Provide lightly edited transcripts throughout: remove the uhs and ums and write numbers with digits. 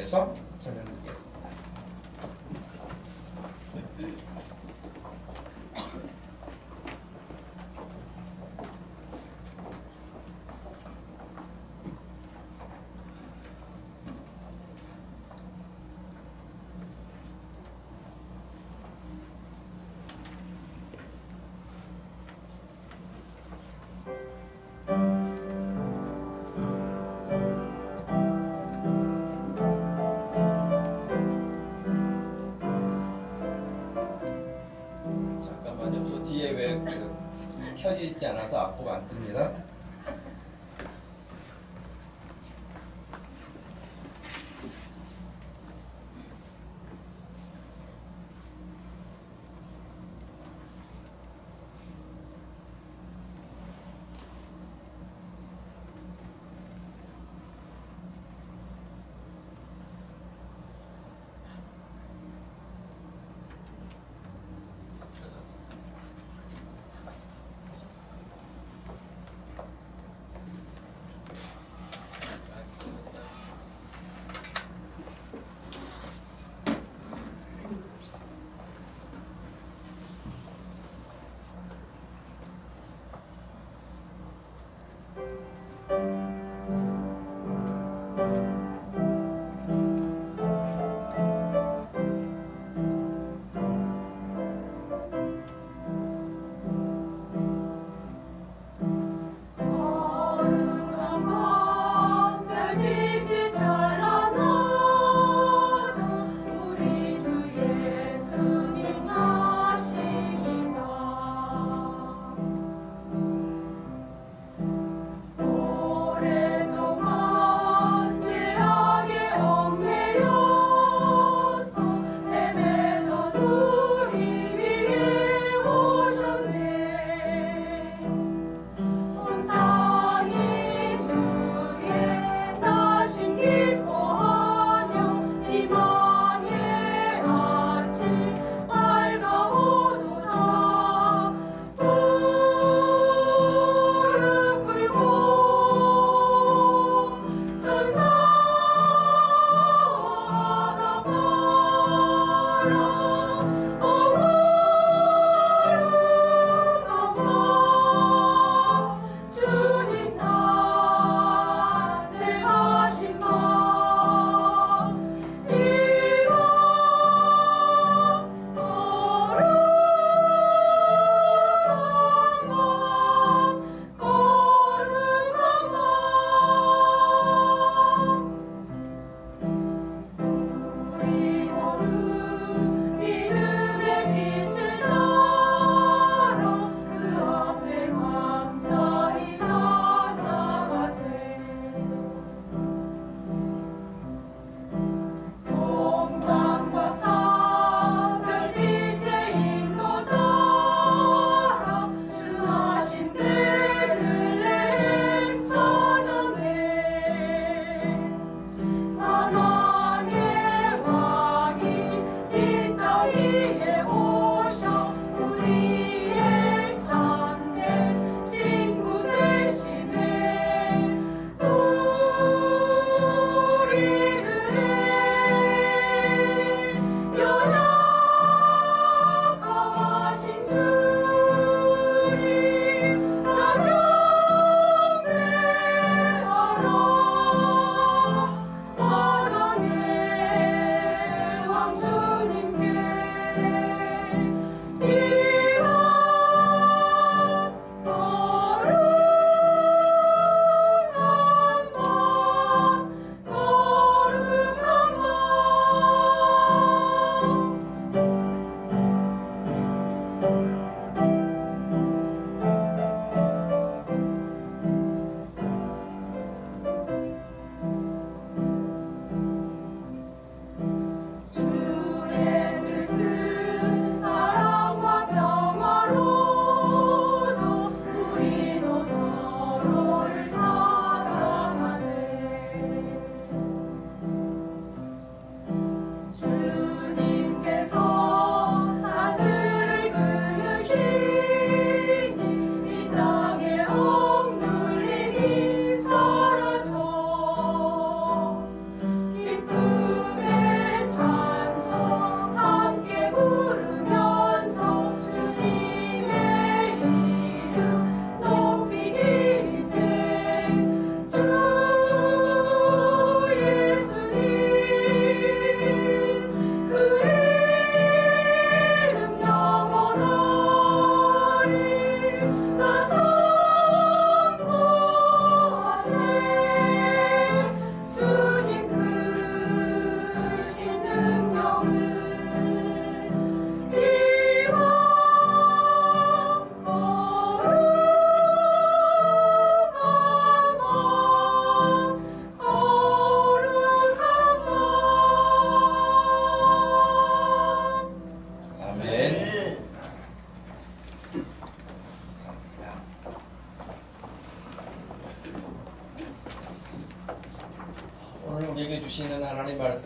대해서 설명드리겠습니다. 잠깐만요. 저 뒤에 왜 켜져 있지 않아서 앞으로 안 뜹니다.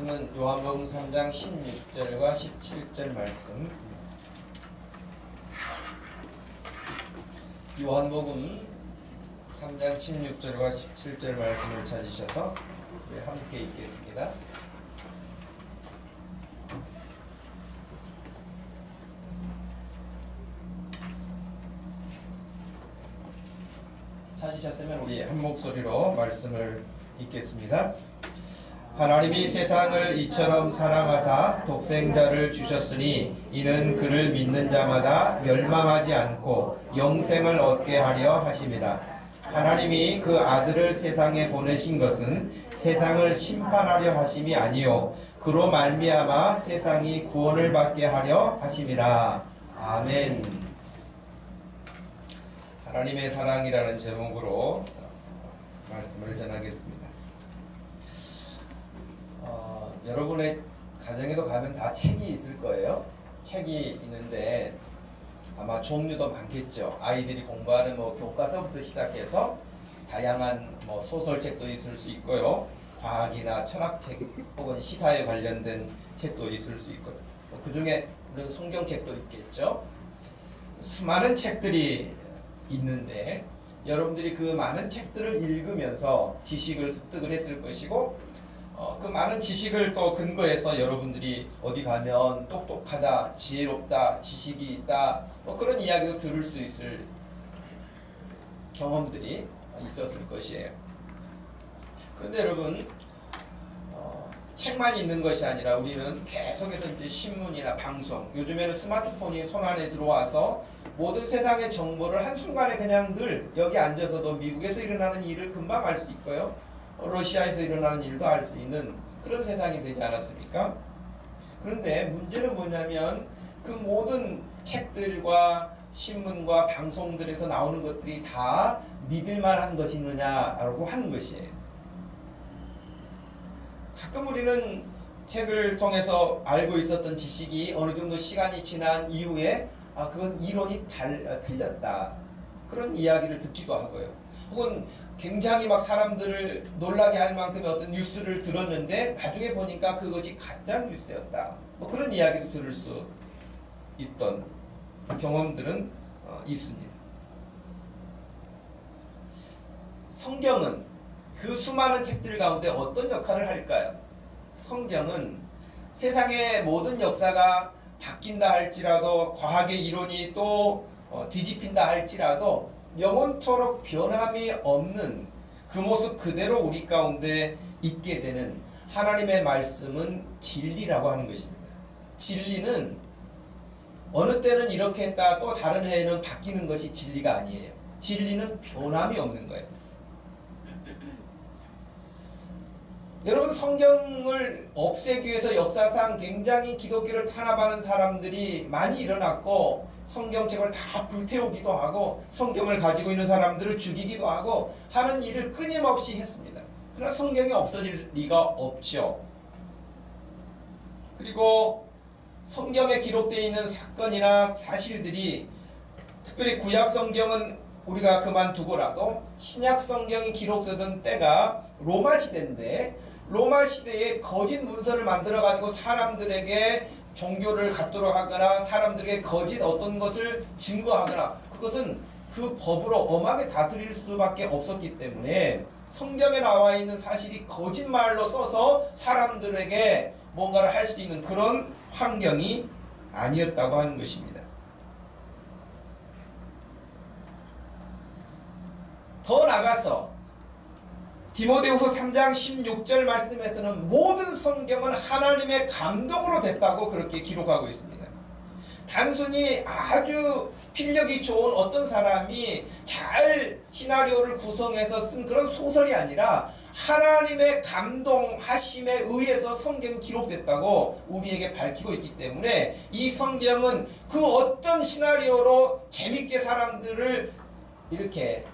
말씀은 요한복음 3장 16절과 17절 말씀. 요한복음 3장 16절과 17절 말씀을 찾으셔서 함께 읽겠습니다. 찾으셨으면 우리 한 목소리로 말씀을 읽겠습니다. 하나님이 세상을 이처럼 사랑하사 독생자를 주셨으니 이는 그를 믿는 자마다 멸망하지 않고 영생을 얻게 하려 하심이라. 하나님이 그 아들을 세상에 보내신 것은 세상을 심판하려 하심이 아니요 그로 말미암아 세상이 구원을 받게 하려 하심이라. 아멘. 하나님의 사랑이라는 제목으로 말씀을 전하겠습니다. 여러분의 가정에도 가면 다 책이 있을 거예요. 책이 있는데 아마 종류도 많겠죠. 아이들이 공부하는 교과서부터 시작해서 다양한 소설책도 있을 수 있고요. 과학이나 철학책 혹은 시사에 관련된 책도 있을 수 있고요. 그 중에 성경책도 있겠죠. 수많은 책들이 있는데 여러분들이 그 많은 책들을 읽으면서 지식을 습득을 했을 것이고 그 많은 지식을 또 근거해서 여러분들이 어디 가면 똑똑하다, 지혜롭다, 지식이 있다 그런 이야기도 들을 수 있을 경험들이 있었을 것이에요. 그런데 여러분 책만 있는 것이 아니라 우리는 계속해서 이제 신문이나 방송, 요즘에는 스마트폰이 손안에 들어와서 모든 세상의 정보를 한순간에 그냥 늘 여기 앉아서도 미국에서 일어나는 일을 금방 알 수 있고요. 러시아에서 일어나는 일도 알 수 있는 그런 세상이 되지 않았습니까? 그런데 문제는 뭐냐면 그 모든 책들과 신문과 방송들에서 나오는 것들이 다 믿을만한 것이느냐라고 하는 것이에요. 가끔 우리는 책을 통해서 알고 있었던 지식이 어느 정도 시간이 지난 이후에 그건 이론이 틀렸다 그런 이야기를 듣기도 하고요. 혹은 굉장히 막 사람들을 놀라게 할 만큼의 어떤 뉴스를 들었는데 나중에 보니까 그것이 가짜 뉴스였다 그런 이야기도 들을 수 있던 경험들은 있습니다. 성경은 그 수많은 책들 가운데 어떤 역할을 할까요? 성경은 세상의 모든 역사가 바뀐다 할지라도 과학의 이론이 또 뒤집힌다 할지라도 영원토록 변함이 없는 그 모습 그대로 우리 가운데 있게 되는 하나님의 말씀은 진리라고 하는 것입니다. 진리는 어느 때는 이렇게 했다 또 다른 해에는 바뀌는 것이 진리가 아니에요. 진리는 변함이 없는 거예요. 여러분 성경을 없애기 위해서 역사상 굉장히 기독교를 탄압하는 사람들이 많이 일어났고 성경책을 다 불태우기도 하고 성경을 가지고 있는 사람들을 죽이기도 하고 하는 일을 끊임없이 했습니다. 그러나 성경이 없어질 리가 없죠. 그리고 성경에 기록되어 있는 사건이나 사실들이 특별히 구약 성경은 우리가 그만두고라도 신약 성경이 기록되던 때가 로마 시대인데 로마 시대에 거짓 문서를 만들어 가지고 사람들에게 종교를 갖도록 하거나 사람들에게 거짓 어떤 것을 증거하거나 그것은 그 법으로 엄하게 다스릴 수밖에 없었기 때문에 성경에 나와 있는 사실이 거짓말로 써서 사람들에게 뭔가를 할 수 있는 그런 환경이 아니었다고 하는 것입니다. 더 나가서 디모데후서 3장 16절 말씀에서는 모든 성경은 하나님의 감동으로 됐다고 그렇게 기록하고 있습니다. 단순히 아주 필력이 좋은 어떤 사람이 잘 시나리오를 구성해서 쓴 그런 소설이 아니라 하나님의 감동하심에 의해서 성경이 기록됐다고 우리에게 밝히고 있기 때문에 이 성경은 그 어떤 시나리오로 재밌게 사람들을 이렇게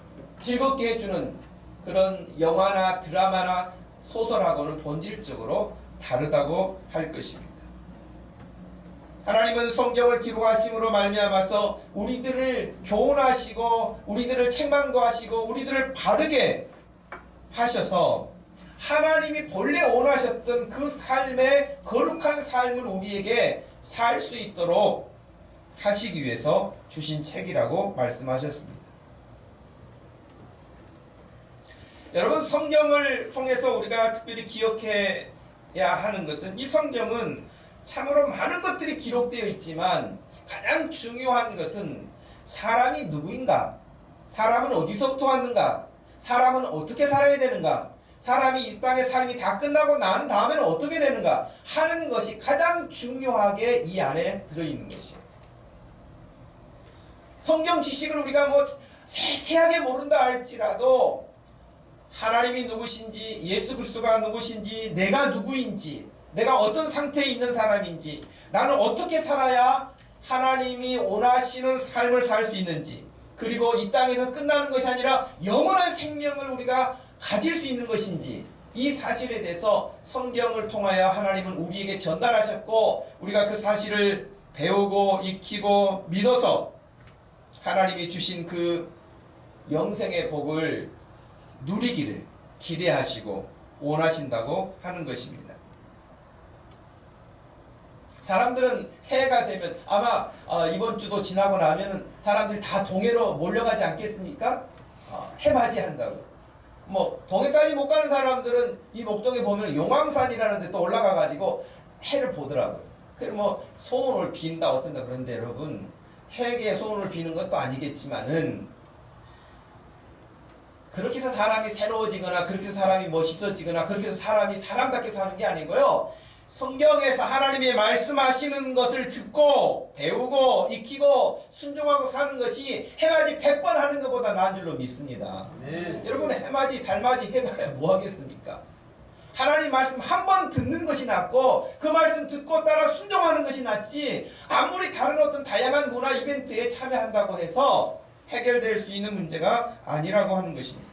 즐겁게 해주는 그런 영화나 드라마나 소설하고는 본질적으로 다르다고 할 것입니다. 하나님은 성경을 기록하심으로 말미암아서 우리들을 교훈하시고 우리들을 책망도 하시고 우리들을 바르게 하셔서 하나님이 본래 원하셨던 그 삶의 거룩한 삶을 우리에게 살 수 있도록 하시기 위해서 주신 책이라고 말씀하셨습니다. 여러분, 성경을 통해서 우리가 특별히 기억해야 하는 것은, 이 성경은 참으로 많은 것들이 기록되어 있지만 가장 중요한 것은 사람이 누구인가, 사람은 어디서부터 왔는가, 사람은 어떻게 살아야 되는가, 사람이 이 땅의 삶이 다 끝나고 난 다음에는 어떻게 되는가 하는 것이 가장 중요하게 이 안에 들어있는 것이에요. 성경 지식을 우리가 뭐 세세하게 모른다 할지라도 하나님이 누구신지, 예수 그리스도가 누구신지, 내가 누구인지, 내가 어떤 상태에 있는 사람인지, 나는 어떻게 살아야 하나님이 원하시는 삶을 살 수 있는지, 그리고 이 땅에서 끝나는 것이 아니라 영원한 생명을 우리가 가질 수 있는 것인지, 이 사실에 대해서 성경을 통하여 하나님은 우리에게 전달하셨고, 우리가 그 사실을 배우고 익히고 믿어서 하나님이 주신 그 영생의 복을 누리기를 기대하시고 원하신다고 하는 것입니다. 사람들은 새해가 되면 아마 이번 주도 지나고 나면 사람들이 다 동해로 몰려가지 않겠습니까? 해맞이 한다고. 뭐 동해까지 못 가는 사람들은 이 목동에 보면 용왕산이라는 데 또 올라가가지고 해를 보더라고요. 그래 뭐 소원을 빈다 어떤다 그런데 여러분, 해에 소원을 비는 것도 아니겠지만은 그렇게 해서 사람이 새로워지거나 그렇게 해서 사람이 멋있어지거나 그렇게 해서 사람이 사람답게 사는 게 아니고요, 성경에서 하나님이 말씀하시는 것을 듣고 배우고 익히고 순종하고 사는 것이 해맞이 100번 하는 것보다 나은 줄로 믿습니다. 네. 여러분, 해맞이 달맞이 해봐야 뭐 하겠습니까? 하나님 말씀 한 번 듣는 것이 낫고 그 말씀 듣고 따라 순종하는 것이 낫지, 아무리 다른 어떤 다양한 문화 이벤트에 참여한다고 해서 해결될 수 있는 문제가 아니라고 하는 것입니다.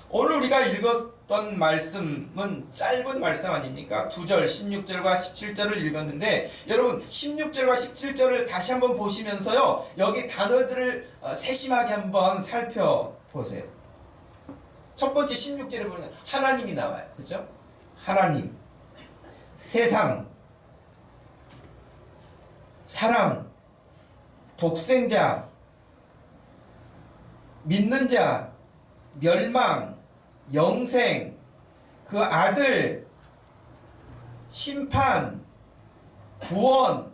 오늘 우리가 읽었던 말씀은 짧은 말씀 아닙니까? 2절 16절과 17절을 읽었는데, 여러분 16절과 17절을 다시 한번 보시면서요, 여기 단어들을 세심하게 한번 살펴보세요. 첫 번째 16절에 보면 하나님이 나와요. 그죠? 하나님, 세상, 사랑, 독생자, 믿는 자, 멸망, 영생, 그 아들, 심판, 구원,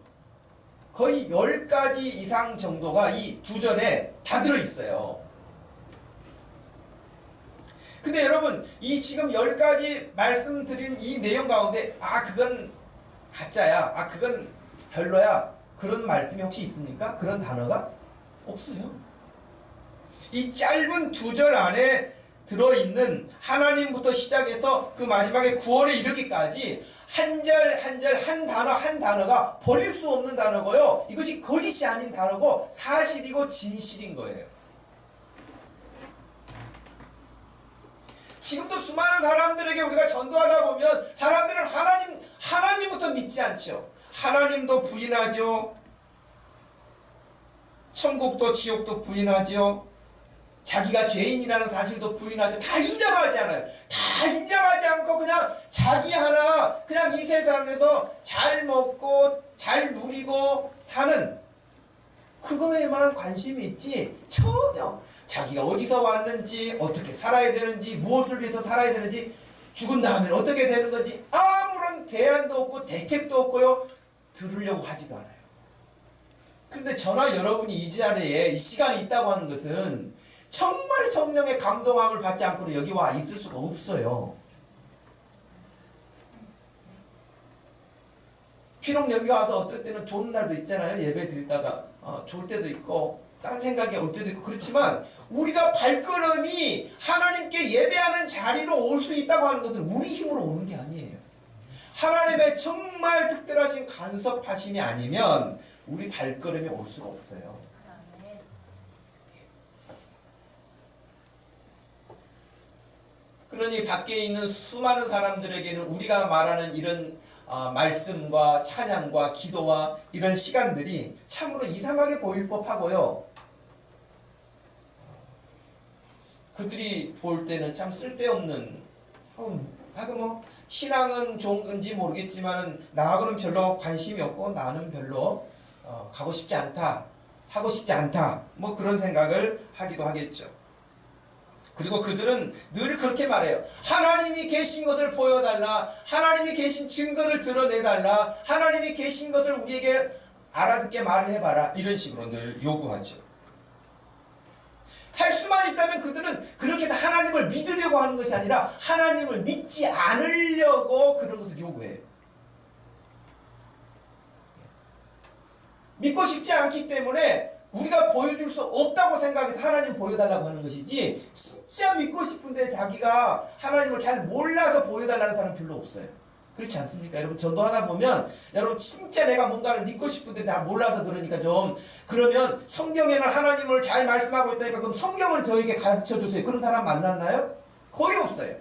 거의 10가지 이상 정도가 이 2절에 다 들어있어요. 근데 여러분, 이 지금 10가지 말씀드린 이 내용 가운데 그건 가짜야, 그건 별로야, 그런 말씀이 혹시 있습니까? 그런 단어가 없어요. 이 짧은 2절 안에 들어있는 하나님부터 시작해서 그 마지막에 구원에 이르기까지 한 절 한 절 한 단어 한 단어가 버릴 수 없는 단어고요, 이것이 거짓이 아닌 단어고 사실이고 진실인 거예요. 지금도 수많은 사람들에게 우리가 전도하다 보면 사람들은 하나님부터 믿지 않죠. 하나님도 부인하죠. 천국도 지옥도 부인하죠. 자기가 죄인이라는 사실도 부인하죠. 다 인정하지 않아요. 다 인정하지 않고 그냥 자기 하나 그냥 이 세상에서 잘 먹고 잘 누리고 사는 그거에만 관심이 있지, 전혀 자기가 어디서 왔는지, 어떻게 살아야 되는지, 무엇을 위해서 살아야 되는지, 죽은 다음에 어떻게 되는 건지 아무런 대안도 없고 대책도 없고요, 들으려고 하지도 않아요. 그런데 저나 여러분이 이 자리에 이 시간이 있다고 하는 것은 정말 성령의 감동함을 받지 않고는 여기 와 있을 수가 없어요. 비록 여기 와서 어떨 때는 좋은 날도 있잖아요. 예배 드리다가 좋을 때도 있고 딴 생각이 올 때도 있고, 그렇지만 우리가 발걸음이 하나님께 예배하는 자리로 올 수 있다고 하는 것은 우리 힘으로 오는 게 아니에요. 하나님의 정말 특별하신 간섭하심이 아니면 우리 발걸음이 올 수가 없어요. 그러니 밖에 있는 수많은 사람들에게는 우리가 말하는 이런 말씀과 찬양과 기도와 이런 시간들이 참으로 이상하게 보일 법하고요, 그들이 볼 때는 참 쓸데없는, 뭐 신앙은 좋은 건지 모르겠지만 나하고는 별로 관심이 없고 나는 별로 가고 싶지 않다, 하고 싶지 않다, 뭐 그런 생각을 하기도 하겠죠. 그리고 그들은 늘 그렇게 말해요. 하나님이 계신 것을 보여달라, 하나님이 계신 증거를 드러내달라, 하나님이 계신 것을 우리에게 알아듣게 말을 해봐라, 이런 식으로 늘 요구하죠. 할 수만 있다면 그들은 그렇게 해서 하나님을 믿으려고 하는 것이 아니라 하나님을 믿지 않으려고 그런 것을 요구해요. 믿고 싶지 않기 때문에 우리가 보여줄 수 없다고 생각해서 하나님 보여달라고 하는 것이지, 진짜 믿고 싶은데 자기가 하나님을 잘 몰라서 보여달라는 사람 별로 없어요. 그렇지 않습니까? 여러분, 전도하다 보면 여러분 진짜 내가 뭔가를 믿고 싶은데 나 몰라서 그러니까 그러면 성경에는 하나님을 잘 말씀하고 있다니까 그럼 성경을 저에게 가르쳐 주세요. 그런 사람 만났나요? 거의 없어요.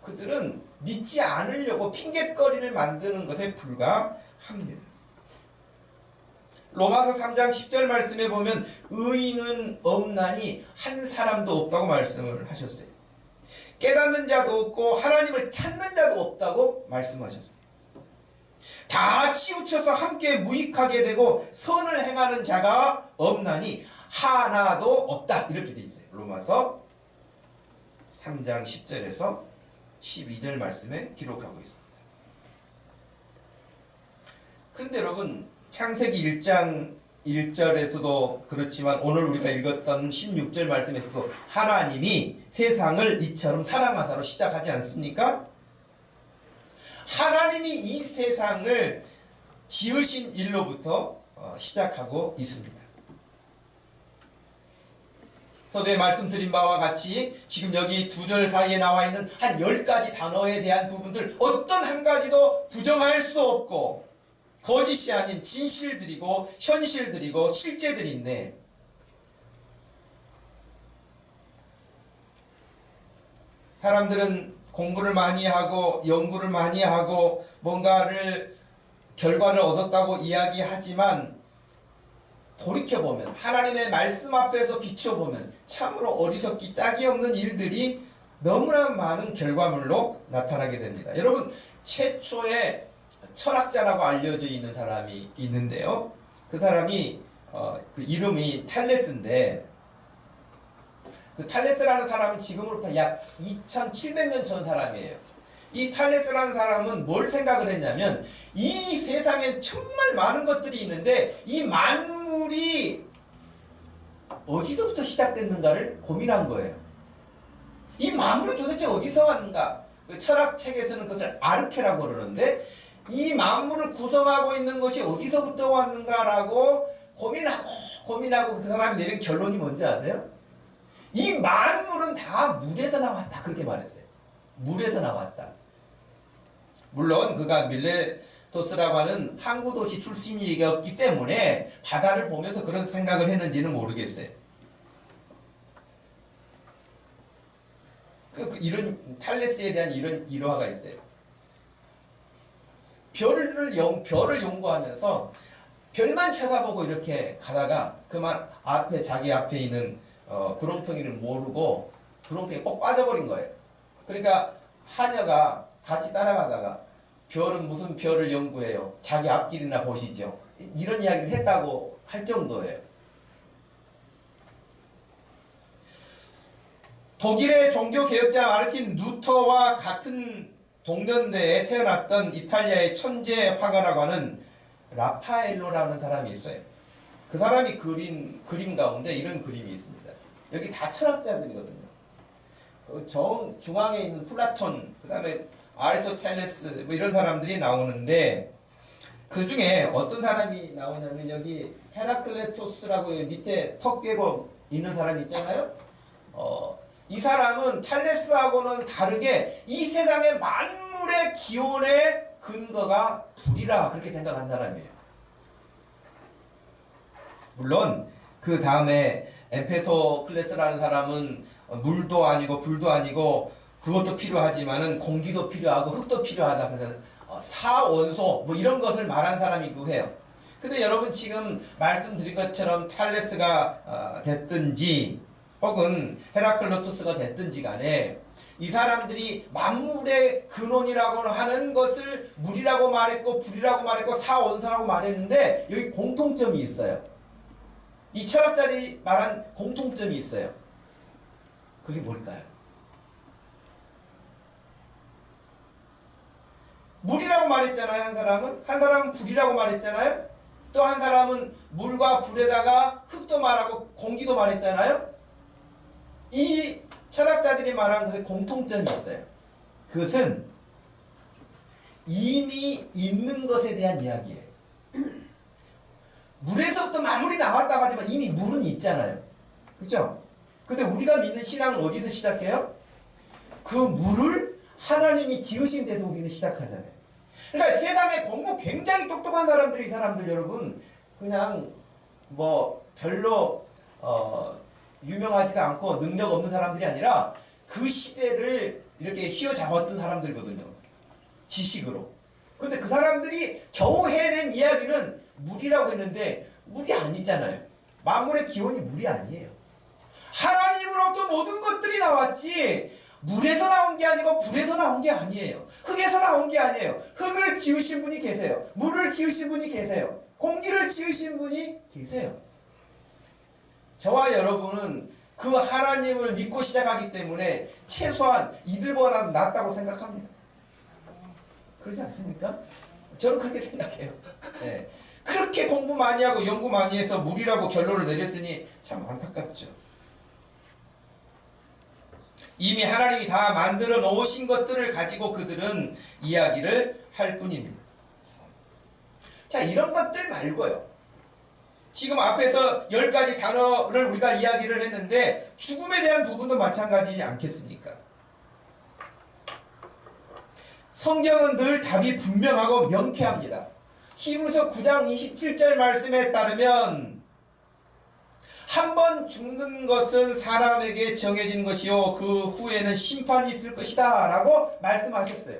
그들은 믿지 않으려고 핑곗거리를 만드는 것에 불과합니다. 로마서 3장 10절 말씀에 보면 의인은 없나니 한 사람도 없다고 말씀을 하셨어요. 깨닫는 자도 없고 하나님을 찾는 자도 없다고 말씀하셨어요. 다 치우쳐서 함께 무익하게 되고 선을 행하는 자가 없나니 하나도 없다, 이렇게 돼 있어요. 로마서 3장 10절에서 12절 말씀에 기록하고 있습니다. 근데 여러분, 창세기 1장 1절에서도 그렇지만 오늘 우리가 읽었던 16절 말씀에서도 하나님이 세상을 이처럼 사랑하사로 시작하지 않습니까? 하나님이 이 세상을 지으신 일로부터 시작하고 있습니다. 서두에 말씀드린 바와 같이 지금 여기 두 절 사이에 나와 있는 한 10가지 단어에 대한 부분들 어떤 한 가지도 부정할 수 없고 거짓이 아닌 진실들이고 현실들이고 실제들인데, 사람들은 공부를 많이 하고 연구를 많이 하고 뭔가를 결과를 얻었다고 이야기하지만 돌이켜보면 하나님의 말씀 앞에서 비춰보면 참으로 어리석기 짝이 없는 일들이 너무나 많은 결과물로 나타나게 됩니다. 여러분, 최초의 철학자라고 알려져 있는 사람이 있는데요. 그 사람이 그 이름이 탈레스인데, 그 탈레스라는 사람은 지금으로부터 약 2700년 전 사람이에요. 이 탈레스라는 사람은 뭘 생각을 했냐면 이 세상에 정말 많은 것들이 있는데 이 만물이 어디서부터 시작됐는가를 고민한 거예요. 이 만물이 도대체 어디서 왔는가? 그 철학책에서는 그것을 아르케라고 그러는데 이 만물을 구성하고 있는 것이 어디서부터 왔는가라고 고민하고 그 사람이 내린 결론이 뭔지 아세요? 이 만물은 다 물에서 나왔다, 그렇게 말했어요. 물에서 나왔다. 물론 그가 밀레토스라고 하는 항구도시 출신이었기 때문에 바다를 보면서 그런 생각을 했는지는 모르겠어요. 이런 탈레스에 대한 이런 일화가 있어요. 별을 연구하면서 별만 쳐다보고 이렇게 가다가 그만 자기 앞에 있는 구렁텅이를 모르고 구렁텅이에 꼭 빠져버린 거예요. 그러니까 하녀가 같이 따라가다가 별은 무슨 별을 연구해요? 자기 앞길이나 보시죠. 이런 이야기를 했다고 할 정도예요. 독일의 종교개혁자 마르틴 루터와 같은 동년대에 태어났던 이탈리아의 천재 화가라고 하는 라파엘로라는 사람이 있어요. 그 사람이 그린 그림 가운데 이런 그림이 있습니다. 여기 다 철학자들이거든요. 중앙에 있는 플라톤, 그 다음에 아리스토텔레스 뭐 이런 사람들이 나오는데 그 중에 어떤 사람이 나오냐면 여기 헤라클레토스라고 밑에 턱 깨고 있는 사람이 있잖아요. 이 사람은 탈레스하고는 다르게 이 세상의 만물의 기원의 근거가 불이라 그렇게 생각한 사람이에요. 물론 그 다음에 엠페토클레스라는 사람은 물도 아니고 불도 아니고 그것도 필요하지만은 공기도 필요하고 흙도 필요하다. 그래서 사원소 뭐 이런 것을 말한 사람이기도 해요. 근데 여러분 지금 말씀드린 것처럼 탈레스가 됐든지 혹은 헤라클레토스가 됐든지 간에 이 사람들이 만물의 근원이라고 하는 것을 물이라고 말했고 불이라고 말했고 사원소라고 말했는데 여기 공통점이 있어요. 이 철학자들이 말한 공통점이 있어요. 그게 뭘까요? 물이라고 말했잖아요. 한 사람은 불이라고 말했잖아요. 또 한 사람은 물과 불에다가 흙도 말하고 공기도 말했잖아요. 이 철학자들이 말한 것에 공통점이 있어요. 그것은 이미 있는 것에 대한 이야기예요. 물에서부터 만물이 나왔다고 하지만 이미 물은 있잖아요. 그렇죠? 근데 우리가 믿는 신앙은 어디서 시작해요? 그 물을 하나님이 지으신 데서 우리는 시작하잖아요. 그러니까 세상에 공부 굉장히 똑똑한 사람들이, 이 사람들 여러분 그냥 뭐 별로 유명하지도 않고 능력 없는 사람들이 아니라 그 시대를 이렇게 휘어잡았던 사람들거든요. 지식으로. 근데 그 사람들이 겨우 해낸 이야기는 물이라고 했는데 물이 아니잖아요. 만물의 기원이 물이 아니에요. 하나님으로부터 모든 것들이 나왔지 물에서 나온 게 아니고 불에서 나온 게 아니에요. 흙에서 나온 게 아니에요. 흙을 지으신 분이 계세요. 물을 지으신 분이 계세요. 공기를 지으신 분이 계세요. 저와 여러분은 그 하나님을 믿고 시작하기 때문에 최소한 이들보다 낫다고 생각합니다. 그러지 않습니까? 저는 그렇게 생각해요. 네. 그렇게 공부 많이 하고 연구 많이 해서 물이라고 결론을 내렸으니 참 안타깝죠. 이미 하나님이 다 만들어 놓으신 것들을 가지고 그들은 이야기를 할 뿐입니다. 자, 이런 것들 말고요. 지금 앞에서 10가지 단어를 우리가 이야기를 했는데 죽음에 대한 부분도 마찬가지지 않겠습니까? 성경은 늘 답이 분명하고 명쾌합니다. 히브리서 9장 27절 말씀에 따르면 한 번 죽는 것은 사람에게 정해진 것이요 그 후에는 심판이 있을 것이다 라고 말씀하셨어요.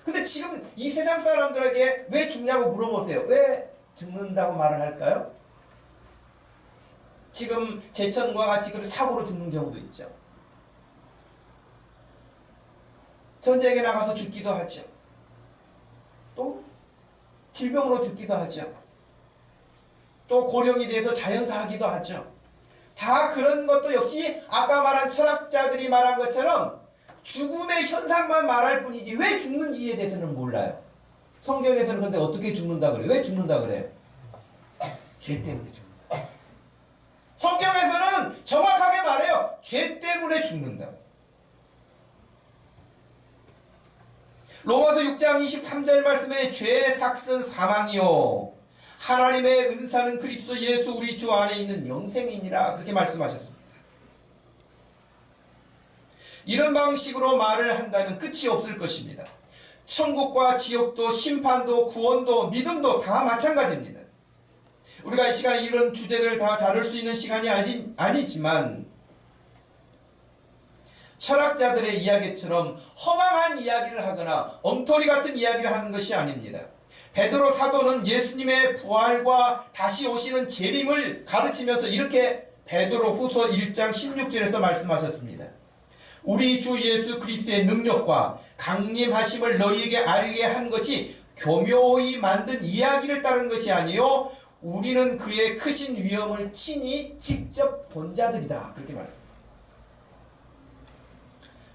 근데 지금 이 세상 사람들에게 왜 죽냐고 물어보세요. 왜 죽는다고 말을 할까요? 지금 제천과 같이 그 사고로 죽는 경우도 있죠. 전쟁에 나가서 죽기도 하죠. 또 질병으로 죽기도 하죠. 또 고령이 돼서 자연사하기도 하죠. 다 그런 것도 역시 아까 말한 철학자들이 말한 것처럼 죽음의 현상만 말할 뿐이지 왜 죽는지에 대해서는 몰라요. 성경에서는 근데 어떻게 죽는다 그래요? 왜 죽는다 그래요? 죄 때문에 죽는다. 성경에서는 정확하게 말해요. 죄 때문에 죽는다. 로마서 6장 23절 말씀에 죄의 삭은 사망이요 하나님의 은사는 그리스도 예수 우리 주 안에 있는 영생이니라 그렇게 말씀하셨습니다. 이런 방식으로 말을 한다면 끝이 없을 것입니다. 천국과 지옥도 심판도 구원도 믿음도 다 마찬가지입니다. 우리가 이 시간에 이런 주제를 다 다룰 수 있는 시간이 아니지만 철학자들의 이야기처럼 허망한 이야기를 하거나 엉터리 같은 이야기를 하는 것이 아닙니다. 베드로 사도는 예수님의 부활과 다시 오시는 재림을 가르치면서 이렇게 베드로 후서 1장 16절에서 말씀하셨습니다. 우리 주 예수 그리스도의 능력과 강림하심을 너희에게 알게 한 것이 교묘히 만든 이야기를 따른 것이 아니요 우리는 그의 크신 위엄을 친히 직접 본 자들이다. 그렇게 말씀합니다.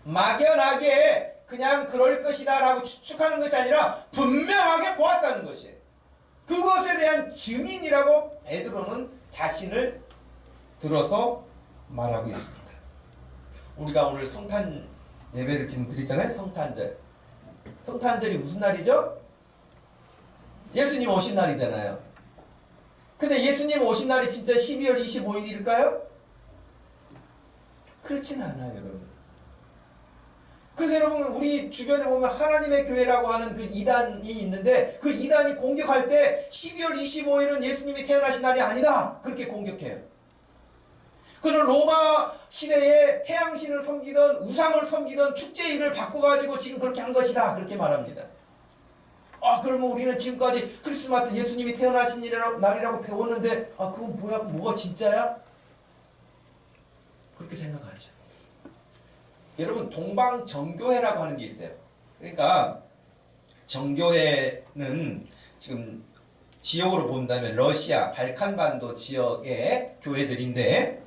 막연하게 그냥 그럴 것이다 라고 추측하는 것이 아니라 분명하게 보았다는 것이에요. 그것에 대한 증인이라고 베드로는 자신을 들어서 말하고 있습니다. 우리가 오늘 성탄 예배를 지금 드리잖아요. 성탄절. 성탄절이 무슨 날이죠? 예수님 오신 날이잖아요. 근데 예수님 오신 날이 진짜 12월 25일일까요? 그렇진 않아요, 여러분. 그래서 여러분 우리 주변에 보면 하나님의 교회라고 하는 그 이단이 있는데 그 이단이 공격할 때 12월 25일은 예수님이 태어나신 날이 아니다 그렇게 공격해요. 그는 로마 시대에 태양신을 섬기던 우상을 섬기던 축제일을 바꿔가지고 지금 그렇게 한 것이다 그렇게 말합니다. 그러면 우리는 지금까지 크리스마스 예수님이 태어나신 날이라고 배웠는데 그건 뭐야? 뭐가 진짜야? 그렇게 생각하죠. 여러분 동방정교회라고 하는 게 있어요. 그러니까 정교회는 지금 지역으로 본다면 러시아 발칸반도 지역의 교회들인데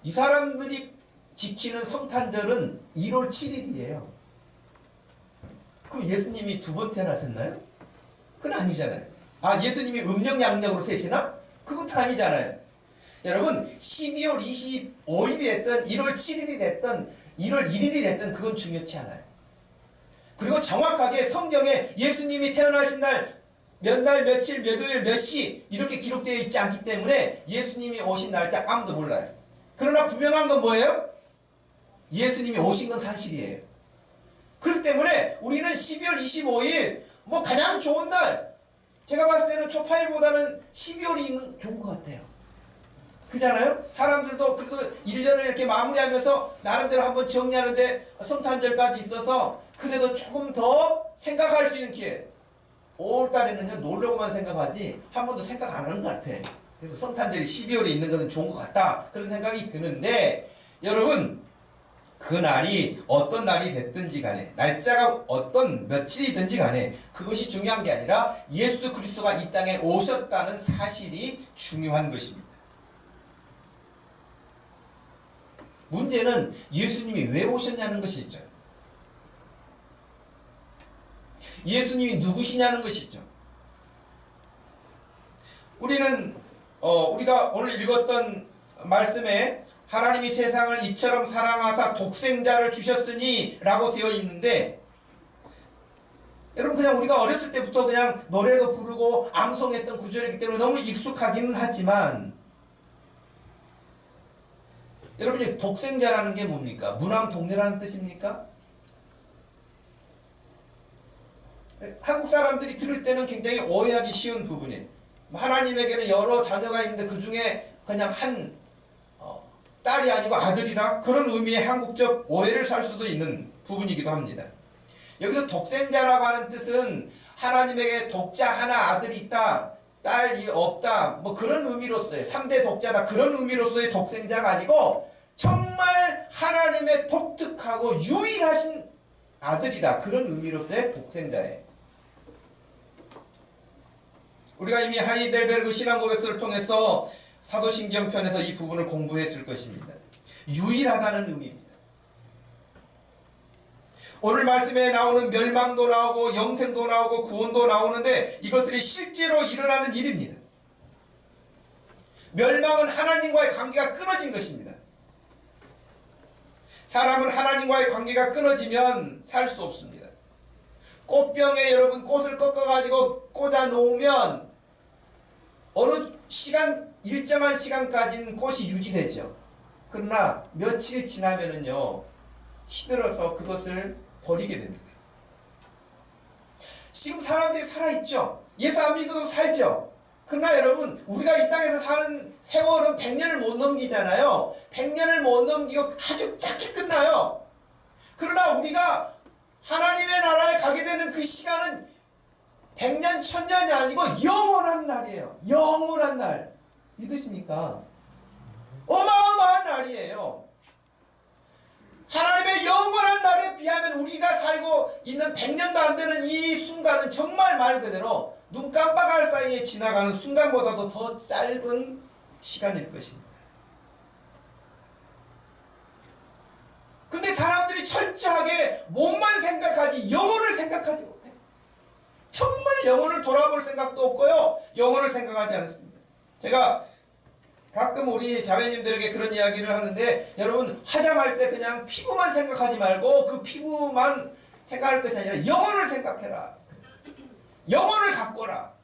이 사람들이 지키는 성탄절은 1월 7일이에요. 그럼 예수님이 두 번 태어나셨나요? 그건 아니잖아요. 아, 예수님이 음력 양력으로 세시나? 그것도 아니잖아요. 여러분 12월 25일이 됐든 1월 7일이 됐든 1월 1일이 됐든 그건 중요치 않아요. 그리고 정확하게 성경에 예수님이 태어나신 날 몇 날 며칠 몇 월 몇 시 이렇게 기록되어 있지 않기 때문에 예수님이 오신 날짜 아무도 몰라요. 그러나 분명한 건 뭐예요? 예수님이 오신 건 사실이에요. 그렇기 때문에 우리는 12월 25일 뭐 가장 좋은 날, 제가 봤을 때는 초파일보다는 12월이 좋은 것 같아요. 그렇잖아요? 사람들도 그래도 1년을 이렇게 마무리하면서 나름대로 한번 정리하는데 성탄절까지 있어서 그래도 조금 더 생각할 수 있는 기회. 5월달에는요 놀려고만 생각하지 한 번도 생각 안 하는 것 같아. 그래서 성탄절이 12월에 있는 것은 좋은 것 같다 그런 생각이 드는데, 여러분 그날이 어떤 날이 됐든지 간에 날짜가 어떤 며칠이든지 간에 그것이 중요한 게 아니라 예수 그리스도가 이 땅에 오셨다는 사실이 중요한 것입니다. 문제는 예수님이 왜 오셨냐는 것이죠. 예수님이 누구시냐는 것이죠. 우리는 우리가 오늘 읽었던 말씀에 하나님이 세상을 이처럼 사랑하사 독생자를 주셨으니 라고 되어 있는데, 여러분 그냥 우리가 어렸을 때부터 그냥 노래도 부르고 암송했던 구절이기 때문에 너무 익숙하기는 하지만, 여러분이 독생자라는 게 뭡니까? 무남동녀라는 뜻입니까? 한국 사람들이 들을 때는 굉장히 오해하기 쉬운 부분이에요. 하나님에게는 여러 자녀가 있는데 그 중에 그냥 한 딸이 아니고 아들이다, 그런 의미의 한국적 오해를 살 수도 있는 부분이기도 합니다. 여기서 독생자라고 하는 뜻은 하나님에게 독자 하나 아들이 있다, 딸이 없다, 뭐 그런 의미로서의 3대 독자다 그런 의미로서의 독생자가 아니고 정말 하나님의 독특하고 유일하신 아들이다 그런 의미로서의 독생자예요. 우리가 이미 하이델베르그 신앙고백서를 통해서 사도신경 편에서 이 부분을 공부했을 것입니다. 유일하다는 의미입니다. 오늘 말씀에 나오는 멸망도 나오고 영생도 나오고 구원도 나오는데 이것들이 실제로 일어나는 일입니다. 멸망은 하나님과의 관계가 끊어진 것입니다. 사람은 하나님과의 관계가 끊어지면 살 수 없습니다. 꽃병에 여러분 꽃을 꺾어가지고 꽂아 놓으면 어느 시간, 일정한 시간까지는 꽃이 유지되죠. 그러나 며칠 지나면은요 시들어서 그것을 버리게 됩니다. 지금 사람들이 살아있죠. 예수 안 믿어도 살죠. 그러나 여러분 우리가 이 땅에서 사는 세월은 100년을 못 넘기잖아요. 100년을 못 넘기고 아주 짧게 끝나요. 그러나 우리가 하나님의 나라에 가게 되는 그 시간은 100년, 1000년이 아니고 영원한 날이에요. 영원한 날. 믿으십니까? 어마어마한 날이에요. 하나님의 영원한 날에 비하면 우리가 살고 있는 100년도 안 되는 이 순간은 정말 말 그대로 눈 깜빡할 사이에 지나가는 순간보다도 더 짧은 시간일 것입니다. 근데 사람들이 철저하게 몸만 생각하지 영혼을 생각하지 못해요. 정말 영혼을 돌아볼 생각도 없고요. 영혼을 생각하지 않습니다. 제가 가끔 우리 자매님들에게 그런 이야기를 하는데, 여러분 화장할 때 그냥 피부만 생각하지 말고 그 피부만 생각할 것이 아니라 영혼을 생각해라. 영혼을 가꿔라.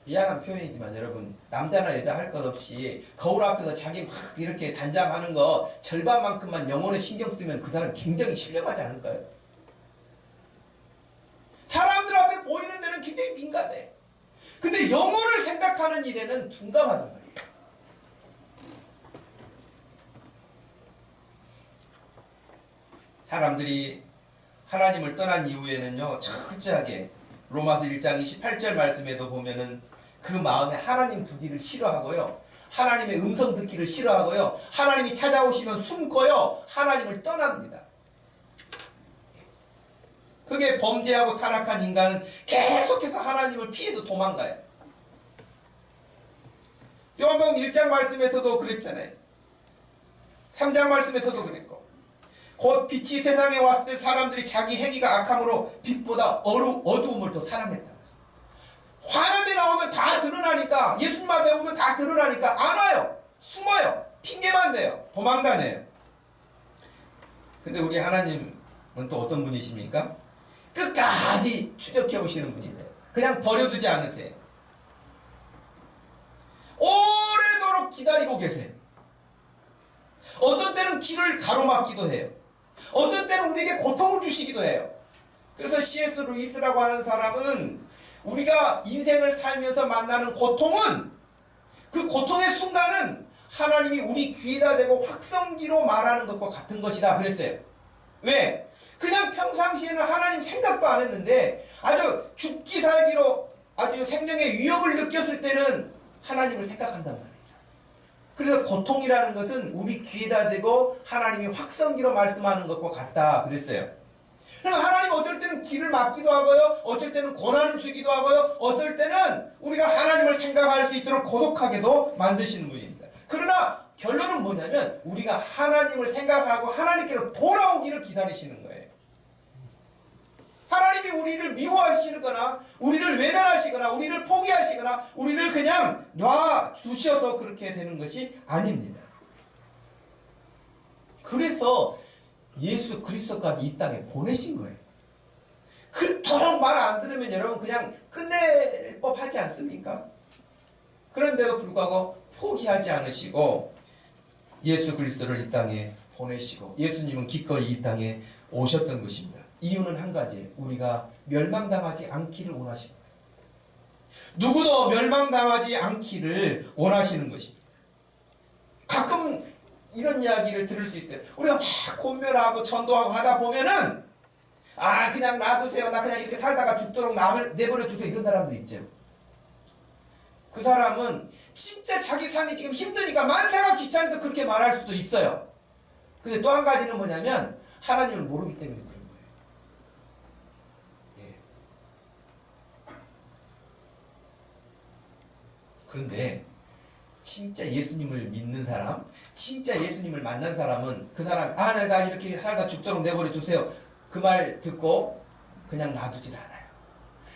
미안한 표현이지만 여러분 남자나 여자 할 것 없이 거울 앞에서 자기 막 이렇게 단장하는 거 절반만큼만 영혼에 신경 쓰면 그 사람 굉장히 신뢰하지 않을까요? 사람들 앞에 보이는 데는 굉장히 민감해. 근데 영혼을 생각하는 일에는 둔감하단 말이에요. 사람들이 하나님을 떠난 이후에는요 철저하게 로마서 1장 28절 말씀에도 보면은 그 마음에 하나님 두기를 싫어하고요 하나님의 음성 듣기를 싫어하고요. 하나님이 찾아오시면 숨고요. 하나님을 떠납니다. 그게 범죄하고 타락한 인간은 계속해서 하나님을 피해서 도망가요. 요한복음 1장 말씀에서도 그랬잖아요. 3장 말씀에서도 그랬고, 곧 빛이 세상에 왔을 때 사람들이 자기 행위가 악함으로 빛보다 어두움을 더 사랑했다. 화난 데 나오면 다 드러나니까, 예수님 앞에 오면 다 드러나니까 안 와요. 숨어요. 핑계만 대요. 도망다녀요. 근데 우리 하나님은 또 어떤 분이십니까? 끝까지 추적해 오시는 분이세요. 그냥 버려두지 않으세요. 오래도록 기다리고 계세요. 어떤 때는 길을 가로막기도 해요. 어떤 때는 우리에게 고통을 주시기도 해요. 그래서 C.S. 루이스라고 하는 사람은 우리가 인생을 살면서 만나는 고통은, 그 고통의 순간은 하나님이 우리 귀에다 대고 확성기로 말하는 것과 같은 것이다 그랬어요. 왜? 그냥 평상시에는 하나님 생각도 안 했는데 아주 죽기 살기로 아주 생명의 위협을 느꼈을 때는 하나님을 생각한단 말이에요. 그래서 고통이라는 것은 우리 귀에다 대고 하나님이 확성기로 말씀하는 것과 같다 그랬어요. 그러니까 하나님 어쩔 때는 길을 막기도 하고요, 어쩔 때는 고난을 주기도 하고요, 어쩔 때는 우리가 하나님을 생각할 수 있도록 고독하게도 만드시는 분입니다. 그러나 결론은 뭐냐면 우리가 하나님을 생각하고 하나님께로 돌아오기를 기다리시는 거예요. 하나님이 우리를 미워하시거나 우리를 외면하시거나 우리를 포기하시거나 우리를 그냥 놔두셔서 그렇게 되는 것이 아닙니다. 그래서 예수 그리스도까지 이 땅에 보내신 거예요. 그토록 말 안 들으면 여러분 그냥 끝낼 법하지 않습니까? 그런데도 불구하고 포기하지 않으시고 예수 그리스도를 이 땅에 보내시고 예수님은 기꺼이 이 땅에 오셨던 것입니다. 이유는 한 가지예요. 우리가 멸망당하지 않기를 원하십니다. 누구도 멸망당하지 않기를 원하시는 것입니다. 가끔 이런 이야기를 들을 수 있어요. 우리가 막 권면하고 전도하고 하다 보면은 그냥 놔두세요. 나 그냥 이렇게 살다가 죽도록 내버려 두세요. 이런 사람들 있죠. 그 사람은 진짜 자기 삶이 지금 힘드니까 만사가 귀찮아서 그렇게 말할 수도 있어요. 근데 또 한 가지는 뭐냐면 하나님을 모르기 때문에 그런 거예요. 예. 그런데 진짜 예수님을 믿는 사람, 진짜 예수님을 만난 사람은 그 사람 내가 이렇게 살다 죽도록 내버려 두세요. 그 말 듣고 그냥 놔두질 않아요.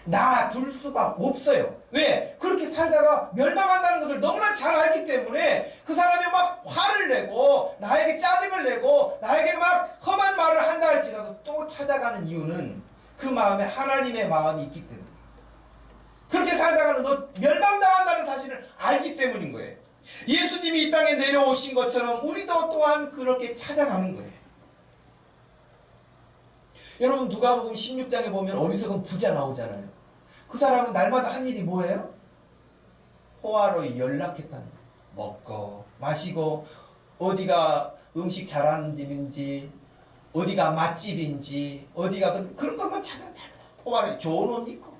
놔둘 수가 없어요. 왜? 그렇게 살다가 멸망한다는 것을 너무나 잘 알기 때문에 그 사람이 막 화를 내고 나에게 짜증을 내고 나에게 막 험한 말을 한다 할지라도 또 찾아가는 이유는 그 마음에 하나님의 마음이 있기 때문에, 그렇게 살다가는 너 멸망당한다는 사실을 알기 때문인 거예요. 예수님이 이 땅에 내려오신 것처럼 우리도 또한 그렇게 찾아가는 거예요. 여러분 누가복음 16장에 보면 어리석은 부자 나오잖아요. 그 사람은 날마다 한 일이 뭐예요? 호화로이 연락했다는 거예요. 먹고 마시고 어디가 음식 잘하는 집인지 어디가 맛집인지 어디가 그런 것만 찾아다니면서 호화로이 좋은 옷 입고,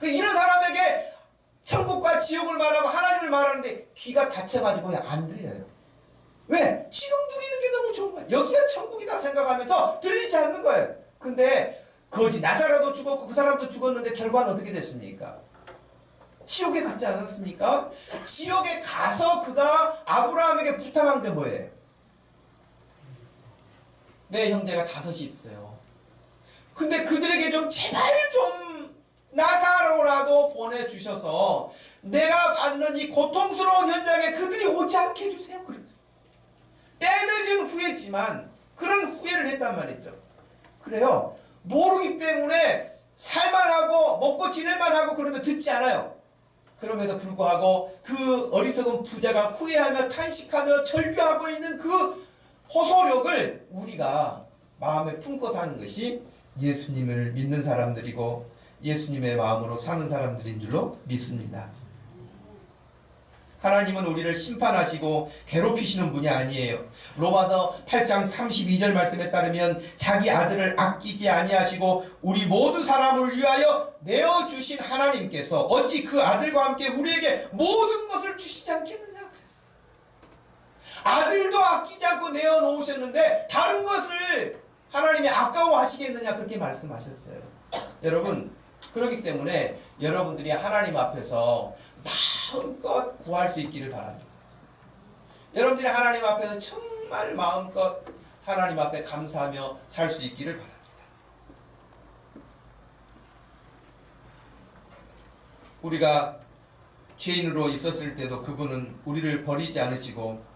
이런 사람에게 천국과 지옥을 말하고 하나님을 말하는데 귀가 닫혀가지고 안 들려요. 왜? 지금 누리는 게 너무 좋은 거예요. 여기가 천국이다 생각하면서 들리지 않는 거예요. 근데 거지 나사로도 죽었고 그 사람도 죽었는데 결과는 어떻게 됐습니까? 지옥에 갔지 않았습니까? 지옥에 가서 그가 아브라함에게 부탁한 게 뭐예요? 내 형제가 5이 있어요. 근데 그들에게 좀 제발 좀 나사로라도 보내주셔서 내가 받는 이 고통스러운 현장에 그들이 오지 않게 해주세요. 그랬어요. 때늦은 후회지만 그런 후회를 했단 말이죠. 그래요. 모르기 때문에 살만하고 먹고 지낼만하고 그러면 듣지 않아요. 그럼에도 불구하고 그 어리석은 부자가 후회하며 탄식하며 절규하고 있는 그 호소력을 우리가 마음에 품고 사는 것이 예수님을 믿는 사람들이고 예수님의 마음으로 사는 사람들인 줄로 믿습니다. 하나님은 우리를 심판하시고 괴롭히시는 분이 아니에요. 로마서 8장 32절 말씀에 따르면 자기 아들을 아끼지 아니하시고 우리 모든 사람을 위하여 내어주신 하나님께서 어찌 그 아들과 함께 우리에게 모든 것을 주시지 않겠느냐 그랬어요. 아들도 아끼지 않고 내어놓으셨는데 다른 것을 하나님이 아까워하시겠느냐 그렇게 말씀하셨어요. 여러분, 그렇기 때문에 여러분들이 하나님 앞에서 마음껏 구할 수 있기를 바랍니다. 여러분들이 하나님 앞에서 정말 마음껏 하나님 앞에 감사하며 살 수 있기를 바랍니다. 우리가 죄인으로 있었을 때도 그분은 우리를 버리지 않으시고,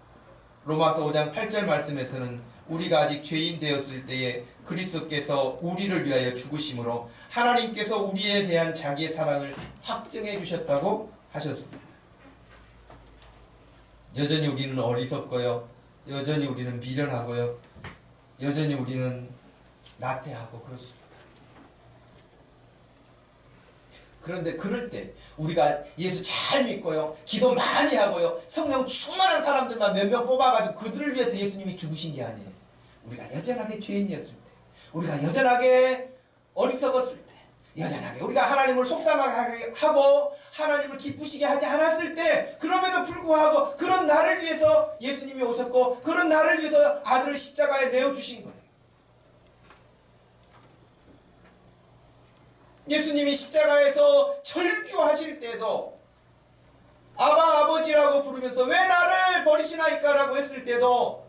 로마서 5장 8절 말씀에서는 우리가 아직 죄인 되었을 때에 그리스도께서 우리를 위하여 죽으심으로 하나님께서 우리에 대한 자기의 사랑을 확증해 주셨다고 하셨습니다. 여전히 우리는 어리석고요, 여전히 우리는 미련하고요, 여전히 우리는 나태하고 그렇습니다. 그런데 그럴 때 우리가 예수 잘 믿고요, 기도 많이 하고요, 성령 충만한 사람들만 몇 명 뽑아가지고 그들을 위해서 예수님이 죽으신 게 아니에요. 우리가 여전하게 죄인이었을 때, 우리가 여전하게 어리석었을 때, 여전하게 우리가 하나님을 속상하게 하고 하나님을 기쁘시게 하지 않았을 때, 그럼에도 불구하고 그런 나를 위해서 예수님이 오셨고 그런 나를 위해서 아들을 십자가에 내어주신 거예요. 예수님이 십자가에서 절규하실 때도 아바 아버지라고 부르면서 왜 나를 버리시나이까 라고 했을 때도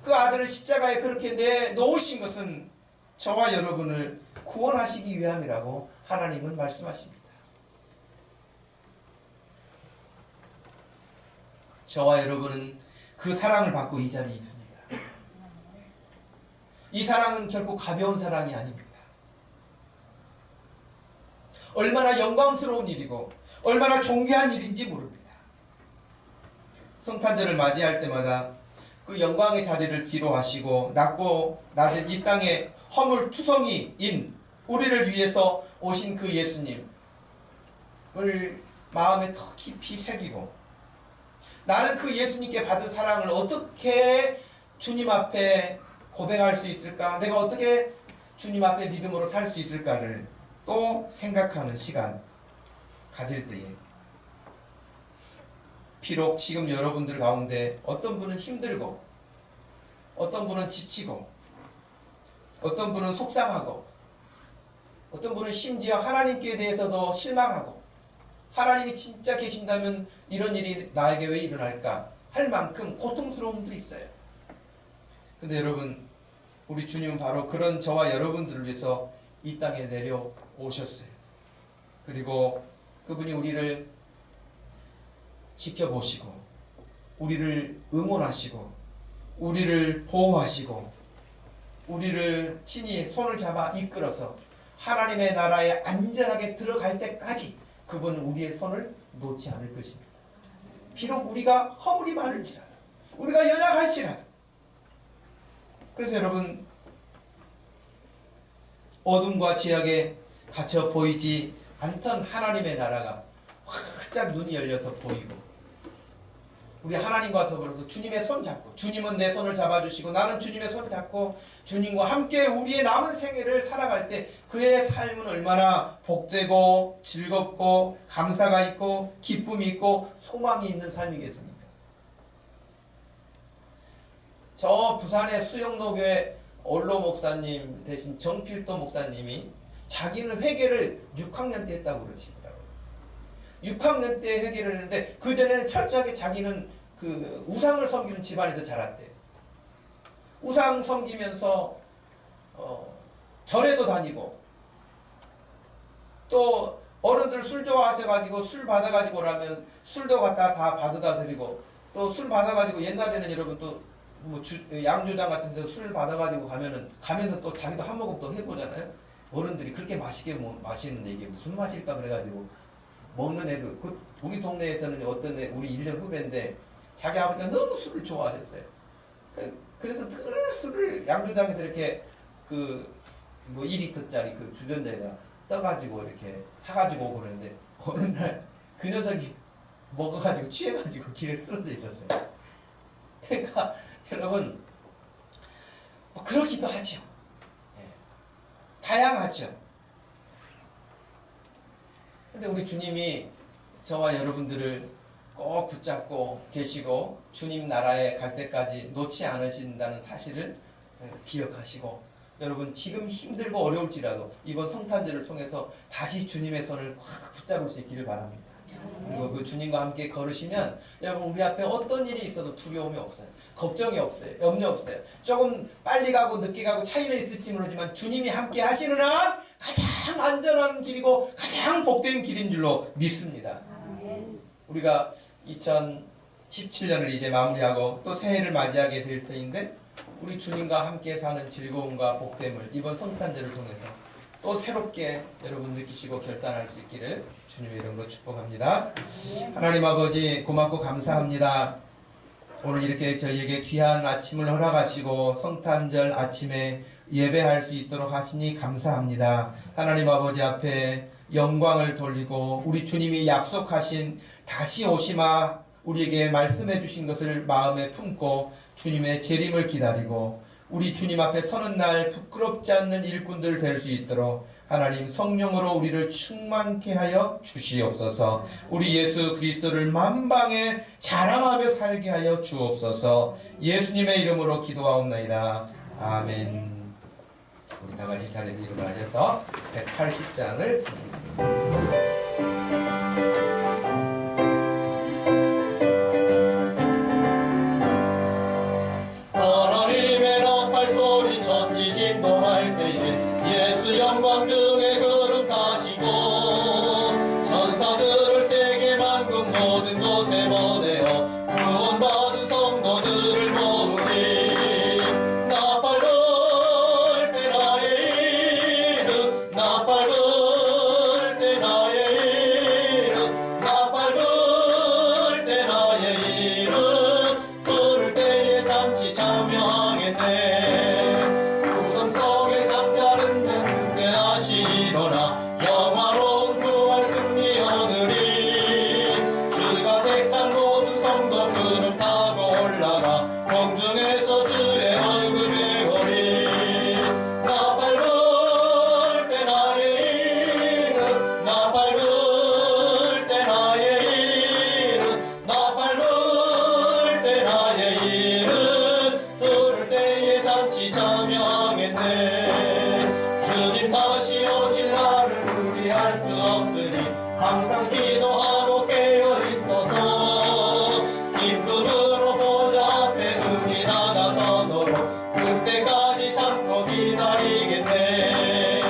그 아들을 십자가에 그렇게 내놓으신 것은 저와 여러분을 구원하시기 위함이라고 하나님은 말씀하십니다. 저와 여러분은 그 사랑을 받고 이 자리에 있습니다. 이 사랑은 결코 가벼운 사랑이 아닙니다. 얼마나 영광스러운 일이고 얼마나 존귀한 일인지 모릅니다. 성탄절을 맞이할 때마다 그 영광의 자리를 기로하시고 낮고 낮은 이 땅에 허물투성이인 우리를 위해서 오신 그 예수님을 마음에 더 깊이 새기고, 나는 그 예수님께 받은 사랑을 어떻게 주님 앞에 고백할 수 있을까, 내가 어떻게 주님 앞에 믿음으로 살 수 있을까를 또 생각하는 시간 가질 때에, 비록 지금 여러분들 가운데 어떤 분은 힘들고 어떤 분은 지치고 어떤 분은 속상하고 어떤 분은 심지어 하나님께 대해서도 실망하고, 하나님이 진짜 계신다면 이런 일이 나에게 왜 일어날까 할 만큼 고통스러움도 있어요. 근데 여러분, 우리 주님은 바로 그런 저와 여러분들을 위해서 이 땅에 내려오셨어요. 그리고 그분이 우리를 지켜보시고 우리를 응원하시고 우리를 보호하시고 우리를 친히 손을 잡아 이끌어서 하나님의 나라에 안전하게 들어갈 때까지 그분은 우리의 손을 놓지 않을 것입니다. 비록 우리가 허물이 많을지라도, 우리가 연약할지라도. 그래서 여러분, 어둠과 죄악에 갇혀 보이지 않던 하나님의 나라가 활짝 눈이 열려서 보이고, 우리 하나님과 더불어서 주님의 손 잡고, 주님은 내 손을 잡아주시고 나는 주님의 손을 잡고 주님과 함께 우리의 남은 생애를 살아갈 때 그의 삶은 얼마나 복되고 즐겁고 감사가 있고 기쁨이 있고 소망이 있는 삶이겠습니까? 저 부산의 수영로교회 원로 목사님 대신 정필도 목사님이 자기는 회개를 6학년 때 했다고 그러시더라고요. 6학년 때 회개를 했는데 그전에는 철저하게 자기는 그 우상을 섬기는 집안에서 자랐대요. 우상 섬기면서 절에도 다니고, 또 어른들 술 좋아하셔가지고 술 받아가지고 오라면 술도 갖다 다 받아다 드리고, 또 술 받아가지고 옛날에는 여러분 또 뭐 양조장 같은 데서 술 받아가지고 가면서 또 자기도 한 모금 또 해보잖아요. 어른들이 그렇게 맛있게 마시는데 이게 무슨 맛일까 그래가지고 먹는 애들, 우리 동네에서는 어떤 애, 우리 1년 후배인데 자기 아버지가 너무 술을 좋아하셨어요. 그래서 늘 술을 양조장에서 이렇게 뭐 2리터짜리 그 주전자에다 떠가지고 이렇게 사가지고 오고 그러는데 어느 날 그 녀석이 먹어가지고 취해가지고 길에 쓰러져 있었어요. 그러니까 여러분, 그렇기도 하죠. 다양하죠. 근데 우리 주님이 저와 여러분들을 꼭 붙잡고 계시고 주님 나라에 갈 때까지 놓지 않으신다는 사실을 기억하시고, 여러분 지금 힘들고 어려울지라도 이번 성탄절을 통해서 다시 주님의 손을 확 붙잡을 수 있기를 바랍니다. 그리고 그 주님과 함께 걸으시면 여러분 우리 앞에 어떤 일이 있어도 두려움이 없어요. 걱정이 없어요. 염려 없어요. 조금 빨리 가고 늦게 가고 차이는 있을지 모르지만 주님이 함께 하시는 한 가장 안전한 길이고 가장 복된 길인 줄로 믿습니다. 우리가 2017년을 이제 마무리하고 또 새해를 맞이하게 될 터인데, 우리 주님과 함께 사는 즐거움과 복됨을 이번 성탄절을 통해서 또 새롭게 여러분 느끼시고 결단할 수 있기를 주님의 이름으로 축복합니다. 하나님 아버지 고맙고 감사합니다. 오늘 이렇게 저희에게 귀한 아침을 허락하시고 성탄절 아침에 예배할 수 있도록 하시니 감사합니다. 하나님 아버지 앞에 영광을 돌리고 우리 주님이 약속하신 다시 오시마 우리에게 말씀해 주신 것을 마음에 품고 주님의 재림을 기다리고 우리 주님 앞에 서는 날 부끄럽지 않는 일꾼들 될 수 있도록 하나님 성령으로 우리를 충만케 하여 주시옵소서. 우리 예수 그리스도를 만방에 자랑하며 살게 하여 주옵소서. 예수님의 이름으로 기도하옵나이다. 아멘. 우리 다 같이 자리에서 일어나셔서 180장을 하나님의 나팔소리 천지 진동할 때에 예수 영광 등에 그름 타시고 천사들을 세계 만국 모든 곳에 보내어 구원받은 성도들을 모으니 나팔 불 때 나의 이름 나팔 불 때 나의 이름 나팔 불 때 나의 이름 부를 때에 잔치 참여하겠네. 구름 속에 잠자는 내 다시 일어나 영화로운 구할 승리 얻으리. 주가 택한 모든 성도 구름 타고 올라가 공중에서 주의 얼굴 배우리. 나팔 불 때 나의 이름 나팔 불 때 나의 이름 나팔 불 때 나의 이름 부를 때에 잔치 참여하겠네. 주님 다시 오실 날을 우리 알 수 없으니 항상 기도하고 깨어 있어서 기쁨으로 보좌 앞에 우리 나가서도록 그때까지 참고 기다리겠네.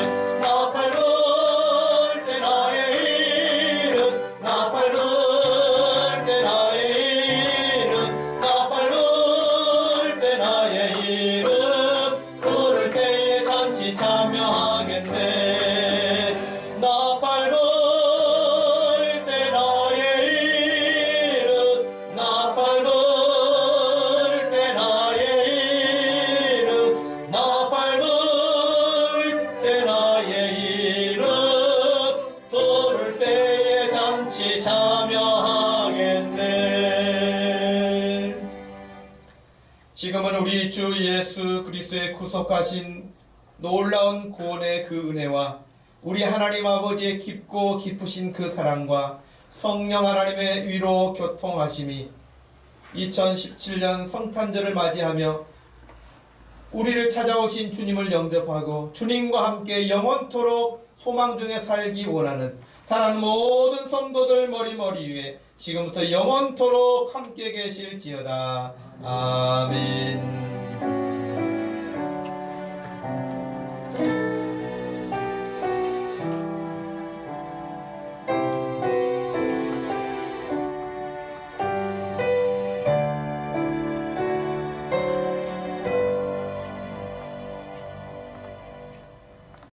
나팔 불 때 나의 이름 나팔 불 때 나의 이름 나팔 불 때 나의 이름 부를 때에 잔치 참여하겠네. 나팔 불 때 나의 이름 나팔 불 때 나의 이름 나팔 불 때 나의 이름 부를 때에 잔치 참여하겠네. 지금은 우리 주 예수 그리스도의 구속하신 놀라운 구원의 그 은혜와 우리 하나님 아버지의 깊고 깊으신 그 사랑과 성령 하나님의 위로 교통하심이 2017년 성탄절을 맞이하며 우리를 찾아오신 주님을 영접하고 주님과 함께 영원토록 소망 중에 살기 원하는 사랑하는 모든 성도들 머리 위에 지금부터 영원토록 함께 계실지어다. 아멘.